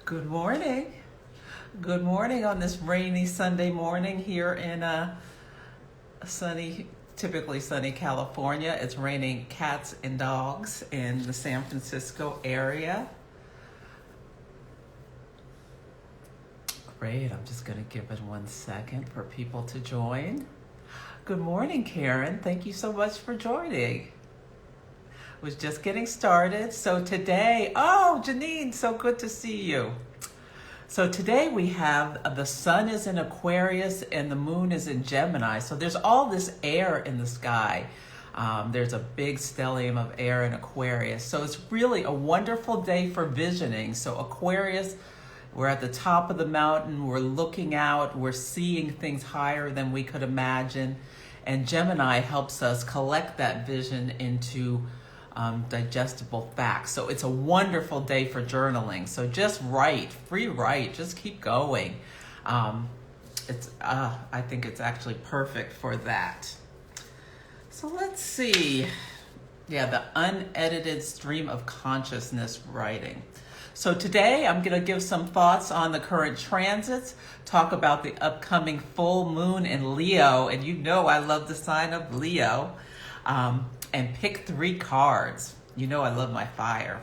Good morning. Good morning on this rainy Sunday morning here in typically sunny California. It's raining cats and dogs in the San Francisco area. Great. I'm just going to give it 1 second for people to join. Good morning, Karen. Thank you so much for joining. Was just getting started. So today, Janine, so good to see you. So today we have the sun is in Aquarius and the moon is in Gemini. So there's all this air in the sky. There's a big stellium of air in Aquarius. So it's really a wonderful day for visioning. So Aquarius, we're at the top of the mountain. We're looking out. We're seeing things higher than we could imagine. And Gemini helps us collect that vision into digestible facts. So it's a wonderful day for journaling. So just write, free write, just keep going. I think it's actually perfect for that. So let's see. Yeah, the unedited stream of consciousness writing. So today I'm going to give some thoughts on the current transits, talk about the upcoming full moon in Leo, and you know I love the sign of Leo. And pick 3 cards. You know I love my fire.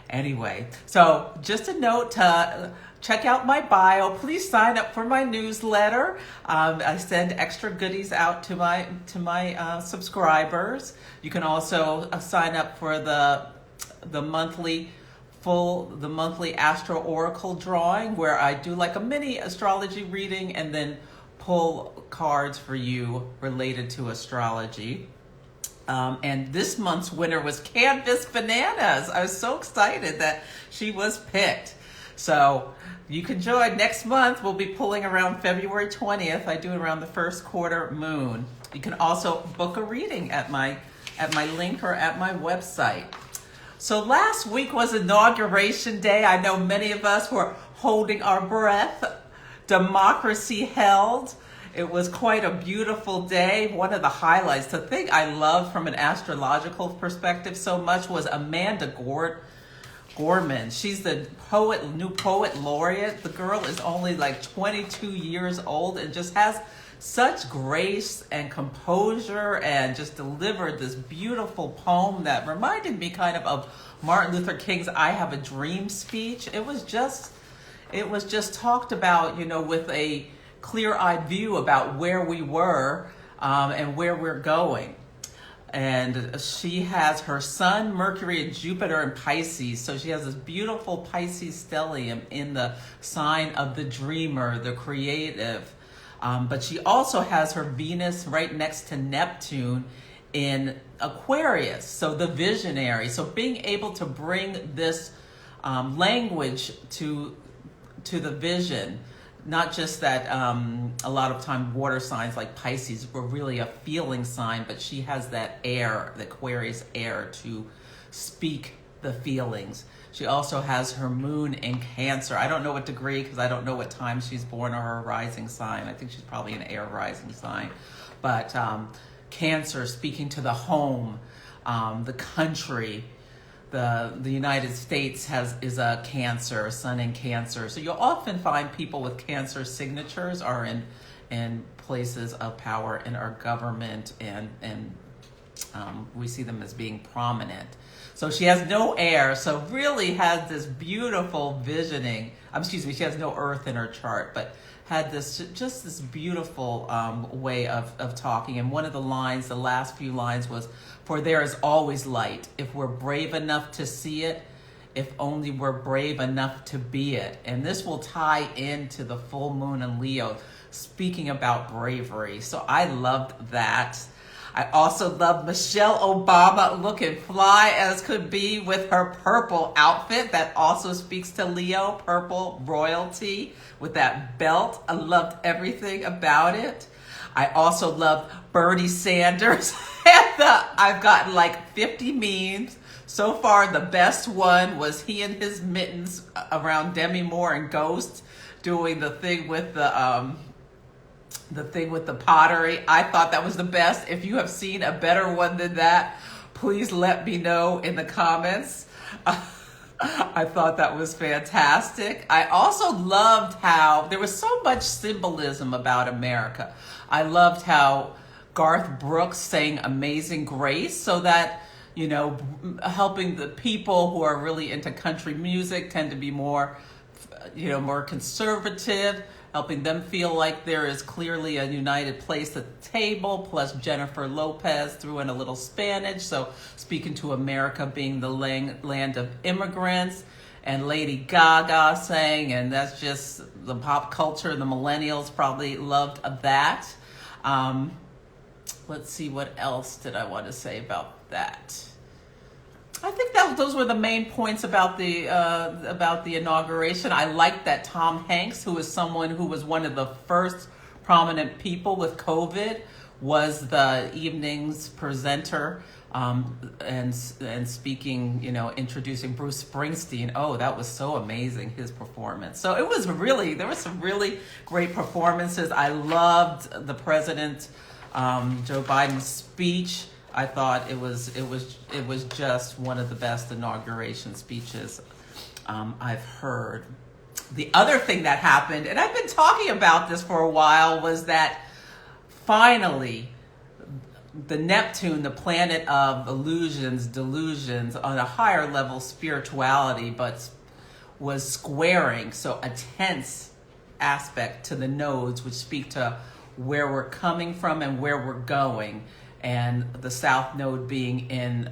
Anyway, so just a note to check out my bio. Please sign up for my newsletter. I send extra goodies out to my subscribers. You can also sign up for the monthly Astro Oracle drawing, where I do like a mini astrology reading and then pull cards for you related to astrology. And this month's winner was Canvas Bananas. I was so excited that she was picked. So you can join. Next month, we'll be pulling around February 20th. I do it around the first quarter moon. You can also book a reading at my link or at my website. So last week was Inauguration Day. I know many of us were holding our breath. Democracy held. It was quite a beautiful day. One of the highlights, the thing I love from an astrological perspective so much was Amanda Gorman. She's the new poet laureate. The girl is only like 22 years old and just has such grace and composure and just delivered this beautiful poem that reminded me kind of Martin Luther King's I Have a Dream speech. It was just talked about, with a clear-eyed view about where we were and where we're going. And she has her sun, Mercury, and Jupiter in Pisces. So she has this beautiful Pisces stellium in the sign of the dreamer, the creative. But she also has her Venus right next to Neptune in Aquarius, so the visionary. So being able to bring this language to the vision. Not just that a lot of time water signs like Pisces were really a feeling sign, but she has that air, the Aquarius air, to speak the feelings. She also has her moon in Cancer. I don't know what degree because I don't know what time she's born or her rising sign. I think she's probably an air rising sign. But Cancer, speaking to the home, the country. The United States is a Cancer, a sun in Cancer. So you'll often find people with Cancer signatures are in places of power in our government, and we see them as being prominent. So she has no air, so really has this beautiful visioning. She has no earth in her chart, but had this beautiful way of talking. And one of the last few lines was, "For there is always light, if we're brave enough to see it, if only we're brave enough to be it." And this will tie into the full moon in Leo, speaking about bravery. So I loved that. I also love Michelle Obama looking fly as could be with her purple outfit that also speaks to Leo, purple royalty with that belt. I loved everything about it. I also love Bernie Sanders. I've gotten like 50 memes. So far, the best one was he and his mittens around Demi Moore and Ghost doing the thing with the pottery. I thought that was the best. If you have seen a better one than that, please let me know in the comments. I thought that was fantastic. I also loved how there was so much symbolism about America. I loved how Garth Brooks sang Amazing Grace, so that, helping the people who are really into country music tend to be more, more conservative, helping them feel like there is clearly a united place at the table. Plus Jennifer Lopez threw in a little Spanish, so speaking to America being the land of immigrants. And Lady Gaga sang, and that's just the pop culture. The millennials probably loved that. Let's see, what else did I want to say about that? I think that those were the main points about the inauguration. I liked that Tom Hanks, who is someone who was one of the first prominent people with COVID, was the evening's presenter, and speaking, introducing Bruce Springsteen. Oh, that was so amazing, his performance. So there were some really great performances. I loved the president, Joe Biden's speech. I thought it was just one of the best inauguration speeches I've heard. The other thing that happened, and I've been talking about this for a while, was that finally the Neptune, the planet of delusions on a higher level spirituality, but was squaring, so a tense aspect to the nodes, which speak to where we're coming from and where we're going. And the South Node being in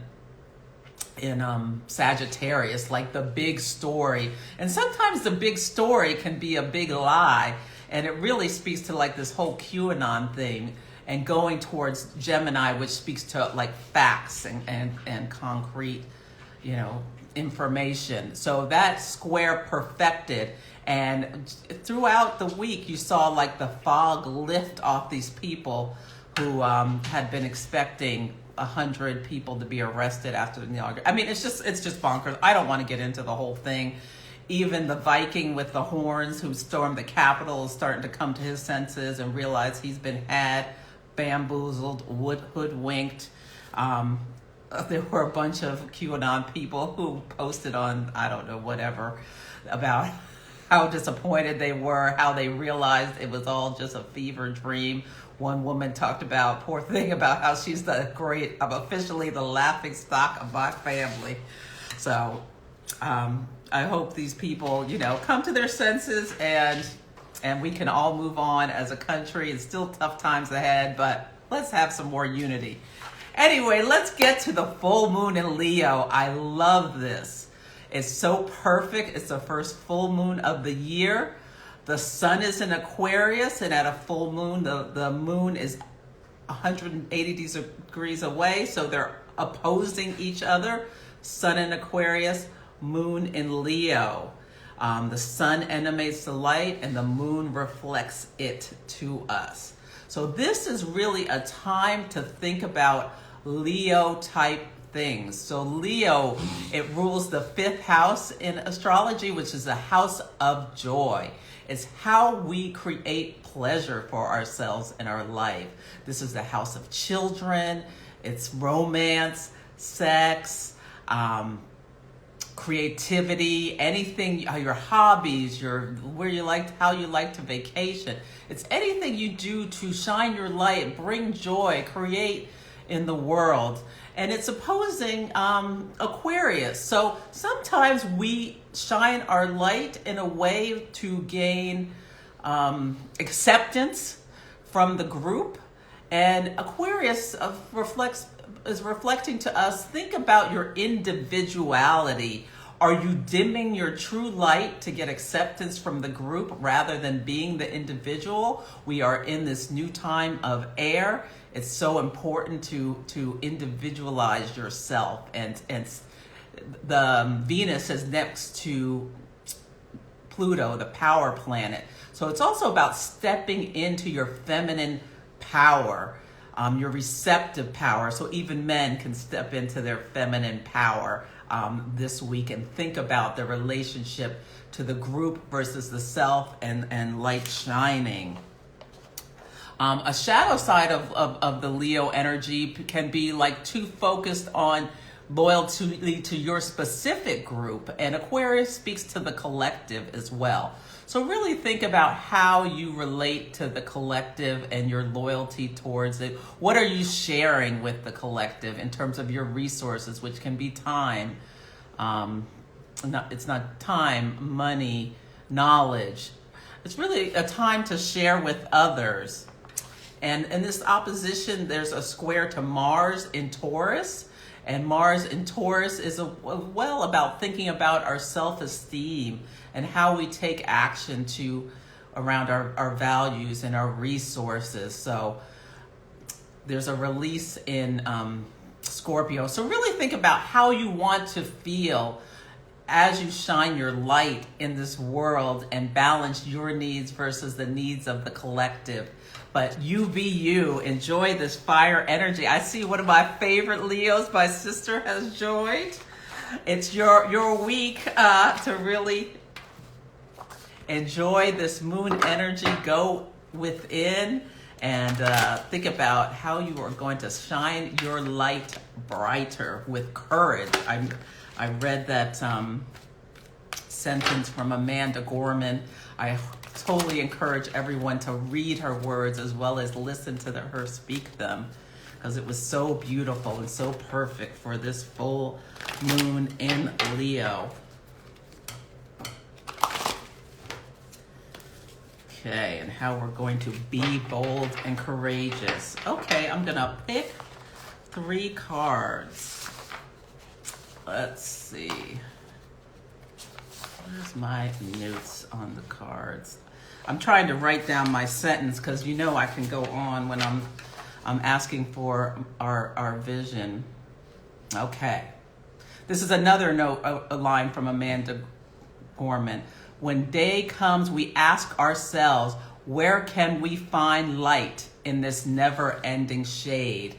Sagittarius, like the big story. And sometimes the big story can be a big lie, and it really speaks to like this whole QAnon thing, and going towards Gemini, which speaks to like facts and concrete, information. So that square perfected, and throughout the week you saw like the fog lift off these people who had been expecting 100 people to be arrested after the inauguration. I mean, it's just bonkers. I don't want to get into the whole thing. Even the Viking with the horns who stormed the Capitol is starting to come to his senses and realize he's been had, bamboozled, hoodwinked. There were a bunch of QAnon people who posted on, I don't know, whatever, about how disappointed they were, how they realized it was all just a fever dream. One woman talked about, poor thing, about how she's I'm officially the laughing stock of my family. So I hope these people, come to their senses, and we can all move on as a country. It's still tough times ahead, but let's have some more unity. Anyway, let's get to the full moon in Leo. I love this. It's so perfect. It's the first full moon of the year. The sun is in Aquarius, and at a full moon, the moon is 180 degrees away, so they're opposing each other. Sun in Aquarius, moon in Leo. The sun emanates the light, and the moon reflects it to us. So this is really a time to think about Leo-type things. So Leo, it rules the 5th house in astrology, which is a house of joy. It's how we create pleasure for ourselves in our life. This is the house of children. It's romance, sex, creativity, anything, your hobbies, how you like to vacation. It's anything you do to shine your light, bring joy, create in the world. And it's opposing Aquarius. So sometimes we shine our light in a way to gain acceptance from the group. And Aquarius is reflecting to us, think about your individuality. Are you dimming your true light to get acceptance from the group rather than being the individual? We are in this new time of air. It's so important to individualize yourself, and the Venus is next to Pluto, the power planet. So it's also about stepping into your feminine power, your receptive power. So even men can step into their feminine power this week and think about the relationship to the group versus the self, and light shining. A shadow side of the Leo energy can be like too focused on loyalty to your specific group, and Aquarius speaks to the collective as well. So really think about how you relate to the collective and your loyalty towards it. What are you sharing with the collective in terms of your resources, which can be time, it's not time, money, knowledge. It's really a time to share with others. And in this opposition, there's a square to Mars in Taurus. And Mars in Taurus is well about thinking about our self-esteem and how we take action around our values and our resources. So there's a release in Scorpio. So really think about how you want to feel as you shine your light in this world and balance your needs versus the needs of the collective. But you be you. Enjoy this fire energy. I see one of my favorite Leos. My sister has joined. It's your week to really enjoy this moon energy. Go within and think about how you are going to shine your light brighter with courage. I read that sentence from Amanda Gorman. I totally encourage everyone to read her words as well as listen to her speak them, because it was so beautiful and so perfect for this full moon in Leo. Okay, and how we're going to be bold and courageous. Okay, I'm gonna pick 3 cards. Let's see. Where's my notes on the cards? I'm trying to write down my sentence because you know I can go on when I'm asking for our vision. Okay. This is another note, a line from Amanda Gorman. When day comes, we ask ourselves, where can we find light in this never-ending shade?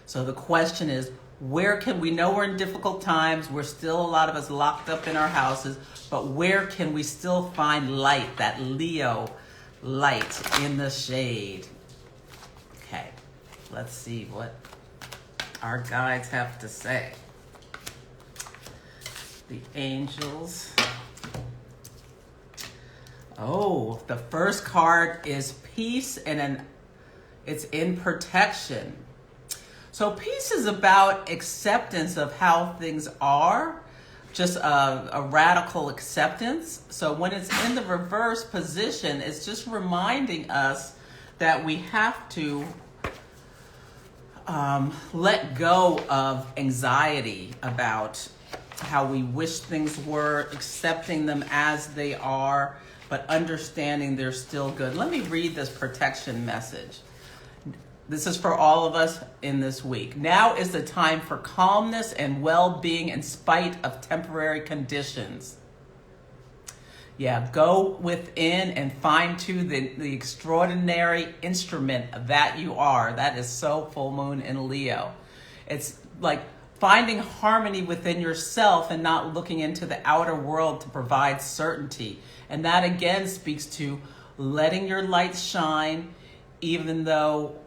So the question is, where can we know we're in difficult times? We're still, a lot of us, locked up in our houses, but where can we still find light, that Leo light in the shade? Okay, let's see what our guides have to say. The angels. Oh, the first card is peace, and it's in protection. So peace is about acceptance of how things are, just a radical acceptance. So when it's in the reverse position, it's just reminding us that we have to let go of anxiety about how we wish things were, accepting them as they are, but understanding they're still good. Let me read this protection message. This is for all of us in this week. Now is the time for calmness and well-being in spite of temporary conditions. Yeah, go within and fine-tune the extraordinary instrument that you are. That is so full moon in Leo. It's like finding harmony within yourself and not looking into the outer world to provide certainty. And that again speaks to letting your light shine, even though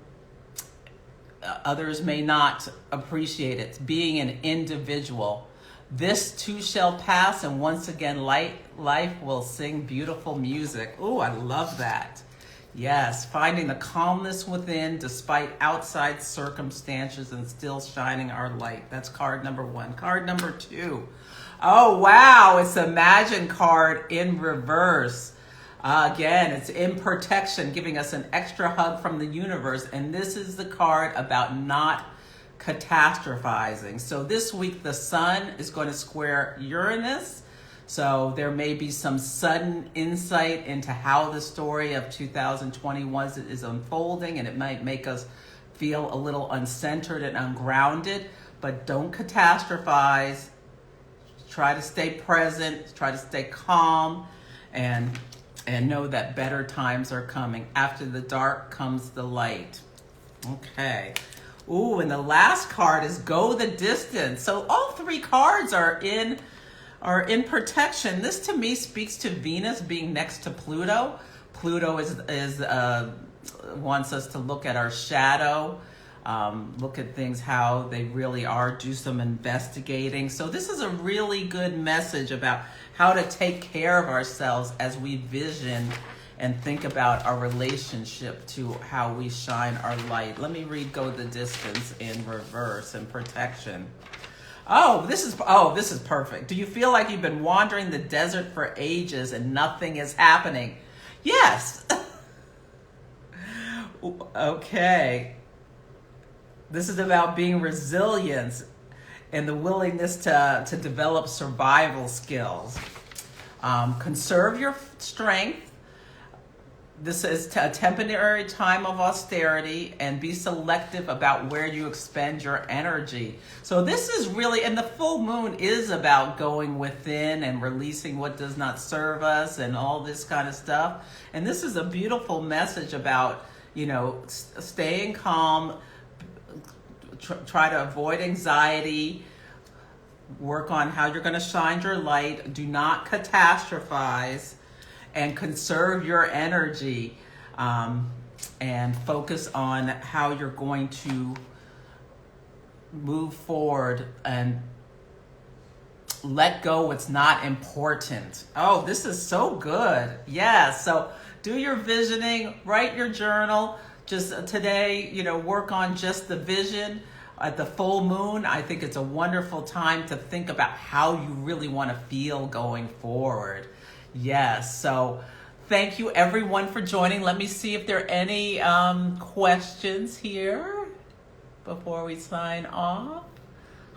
others may not appreciate it. Being an individual. This too shall pass, and once again, life will sing beautiful music. Ooh, I love that. Yes, finding the calmness within despite outside circumstances and still shining our light. That's card number 1. Card number 2. Oh, wow, it's a Imagine card in reverse. Again, it's in protection, giving us an extra hug from the universe. And this is the card about not catastrophizing. So this week, the sun is going to square Uranus. So there may be some sudden insight into how the story of 2021 is unfolding, and it might make us feel a little uncentered and ungrounded. But don't catastrophize. Try to stay present. Try to stay calm, and know that better times are coming. After the dark comes the light. Okay. Ooh, and the last card is Go the Distance. So all 3 cards are in protection. This to me speaks to Venus being next to Pluto. Pluto is wants us to look at our shadow, look at things how they really are, do some investigating. So this is a really good message about how to take care of ourselves as we vision and think about our relationship to how we shine our light. Let me read Go the Distance in reverse and protection. This is perfect. Do you feel like you've been wandering the desert for ages and nothing is happening? Yes. Okay. This is about being resilient and the willingness to develop survival skills. Conserve your strength. This is a temporary time of austerity, and be selective about where you expend your energy. So this is really, and the full moon is about going within and releasing what does not serve us and all this kind of stuff. And this is a beautiful message about, staying calm, try to avoid anxiety, work on how you're going to shine your light, do not catastrophize, and conserve your energy, and focus on how you're going to move forward and let go what's not important. Oh, this is so good. Yeah, so do your visioning, write your journal. Just today, work on just the vision. At the full moon, I think it's a wonderful time to think about how you really want to feel going forward. Yes, so thank you everyone for joining. Let me see if there are any questions here before we sign off.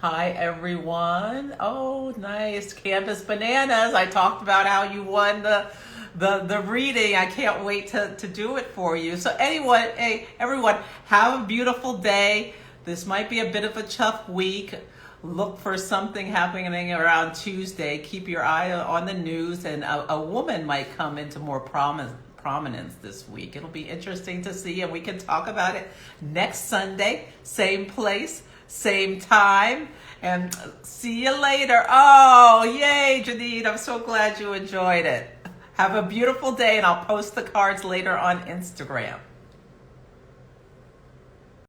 Hi everyone. Oh, nice. Canvas Bananas. I talked about how you won the reading. I can't wait to do it for you. So everyone, have a beautiful day. This might be a bit of a tough week. Look for something happening around Tuesday. Keep your eye on the news, and a woman might come into more prominence this week. It'll be interesting to see, and we can talk about it next Sunday, same place, same time, and see you later. Oh, yay, Janine. I'm so glad you enjoyed it. Have a beautiful day, and I'll post the cards later on Instagram.